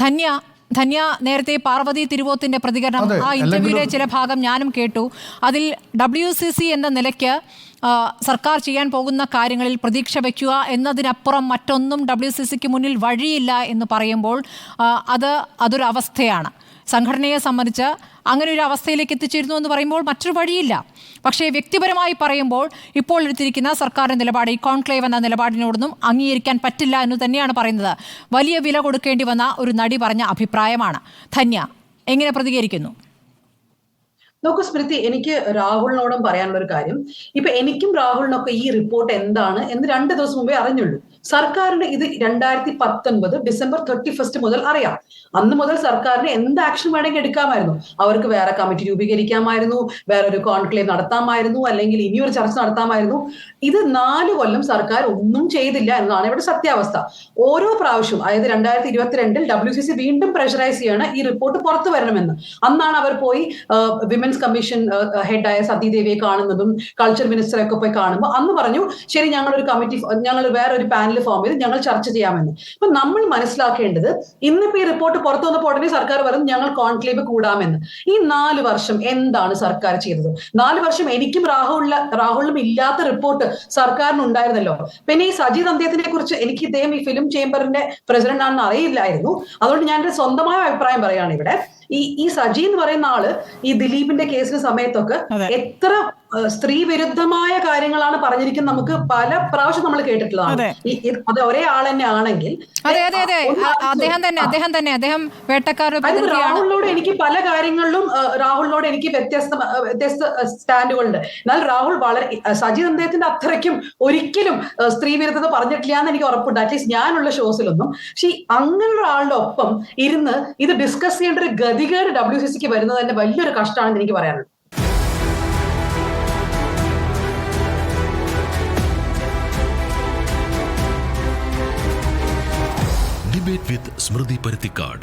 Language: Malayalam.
ധന്യ ധന്യ നേരത്തെ പാർവതി തിരുവോത്തിന്റെ പ്രതികരണം ആ ഇന്റർവ്യൂവിലെ ചില ഭാഗം ഞാനും കേട്ടു. അതിൽ WCC എന്ന നിലയ്ക്ക് സർക്കാർ ചെയ്യാൻ പോകുന്ന കാര്യങ്ങളിൽ പ്രതീക്ഷ വയ്ക്കുക എന്നതിനപ്പുറം മറ്റൊന്നും WCCക്ക് മുന്നിൽ വഴിയില്ല എന്ന് പറയുമ്പോൾ അതൊരു അവസ്ഥയാണ്. സംഘടനയെ സംബന്ധിച്ച് അങ്ങനെ ഒരു അവസ്ഥയിലേക്ക് എത്തിച്ചേരുന്നു എന്ന് പറയുമ്പോൾ മറ്റൊരു വഴിയില്ല. പക്ഷേ വ്യക്തിപരമായി പറയുമ്പോൾ ഇപ്പോൾ എടുത്തിരിക്കുന്ന സർക്കാരിൻ്റെ നിലപാട്, ഈ കോൺക്ലേവ് എന്ന നിലപാടിനോടൊന്നും അംഗീകരിക്കാൻ പറ്റില്ല എന്ന് തന്നെയാണ് പറയുന്നത്. വലിയ വില കൊടുക്കേണ്ടി വന്ന ഒരു നടി പറഞ്ഞ അഭിപ്രായമാണ്. ധന്യ എങ്ങനെ പ്രതികരിക്കുന്നു? നോക്കൂ സ്മൃതി, എനിക്ക് രാഹുലിനോടും പറയാനുള്ള ഒരു കാര്യം, ഇപ്പൊ എനിക്കും രാഹുലിനൊക്കെ ഈ റിപ്പോർട്ട് എന്താണ് എന്ന് 2 ദിവസം മുമ്പേ അറിഞ്ഞുള്ളൂ. സർക്കാരിന് ഇത് 2019 ഡിസംബർ 31 മുതൽ അറിയാം. അന്ന് മുതൽ സർക്കാരിന് എന്ത് ആക്ഷൻ വേണമെങ്കിൽ എടുക്കാമായിരുന്നു. അവർക്ക് വേറെ കമ്മിറ്റി രൂപീകരിക്കാമായിരുന്നു, വേറൊരു കോൺക്ലേവ് നടത്താമായിരുന്നു, അല്ലെങ്കിൽ ഇനിയൊരു ചർച്ച നടത്താമായിരുന്നു. ഇത് 4 കൊല്ലം സർക്കാർ ഒന്നും ചെയ്തില്ല എന്നതാണ് ഇവിടെ സത്യാവസ്ഥ. ഓരോ പ്രാവശ്യവും, അതായത് 2022 WCC വീണ്ടും പ്രഷറൈസ് ചെയ്യാണ് ഈ റിപ്പോർട്ട് പുറത്തു വരണമെന്ന്. അന്നാണ് അവർ പോയി വിമൻസ് കമ്മീഷൻ ഹെഡായ സതീദേവിയെ കാണുന്നതും കൾച്ചർ മിനിസ്റ്ററെ ഒക്കെ പോയി കാണുമ്പോൾ അന്ന് പറഞ്ഞു, ശരി ഞങ്ങളൊരു കമ്മിറ്റി, ഞങ്ങൾ വേറൊരു പാനൽ ഫോം ചെയ്ത് ഞങ്ങൾ ചർച്ച ചെയ്യാമെന്ന്. അപ്പൊ നമ്മൾ മനസ്സിലാക്കേണ്ടത്, ഇന്നിപ്പോ ഈ റിപ്പോർട്ട് പുറത്തു വന്നപ്പോൾ ഉടനെ സർക്കാർ പറഞ്ഞു ഞങ്ങൾ കോൺക്ലേവ് കൂടാമെന്ന്. ഈ 4 വർഷം എന്താണ് സർക്കാർ ചെയ്തത്? 4 വർഷം എനിക്കും രാഹുലിനും ഇല്ലാത്ത റിപ്പോർട്ട് സർക്കാരിന് ഉണ്ടായിരുന്നല്ലോ. പിന്നെ ഈ സജീദ് അന്ത്യത്തിനെ കുറിച്ച് എനിക്ക് ഇദ്ദേഹം ഈ ഫിലിം ചേംബറിന്റെ പ്രസിഡന്റ് ആണെന്ന് അറിയില്ലായിരുന്നു. അതുകൊണ്ട് ഞാൻ എന്റെ സ്വന്തമായ അഭിപ്രായം പറയാണ് ഇവിടെ. ഈ സജി എന്ന് പറയുന്ന ആള് ഈ ദിലീപിന്റെ കേസിന് സമയത്തൊക്കെ എത്ര സ്ത്രീ വിരുദ്ധമായ കാര്യങ്ങളാണ് പറഞ്ഞിരിക്കുന്നത് നമുക്ക് പല പ്രാവശ്യം നമ്മൾ കേട്ടിട്ടുള്ളതാണ്. അത് ഒരേ ആൾ തന്നെ ആണെങ്കിൽ രാഹുലിനോട് എനിക്ക് പല കാര്യങ്ങളിലും രാഹുലിനോട് എനിക്ക് വ്യത്യസ്ത സ്റ്റാൻഡുകളുണ്ട്. എന്നാൽ രാഹുൽ വളരെ സജീദ് അദ്ദേഹത്തിന്റെ അത്രയ്ക്കും ഒരിക്കലും സ്ത്രീ വിരുദ്ധത പറഞ്ഞിട്ടില്ല എന്ന് എനിക്ക് ഉറപ്പുണ്ട്, അറ്റ്ലീസ്റ്റ് ഞാനുള്ള ഷോസിലൊന്നും. പക്ഷെ അങ്ങനെയുള്ള ആളുടെ ഒപ്പം ഇരുന്ന് ഇത് ഡിസ്കസ് ചെയ്യേണ്ട ഒരു ഗതികേട് WCCക്ക് വരുന്നത് തന്നെ വലിയൊരു കഷ്ടമാണെന്ന് എനിക്ക് പറയാനുള്ളത്. Debate with Smriti Parthikad.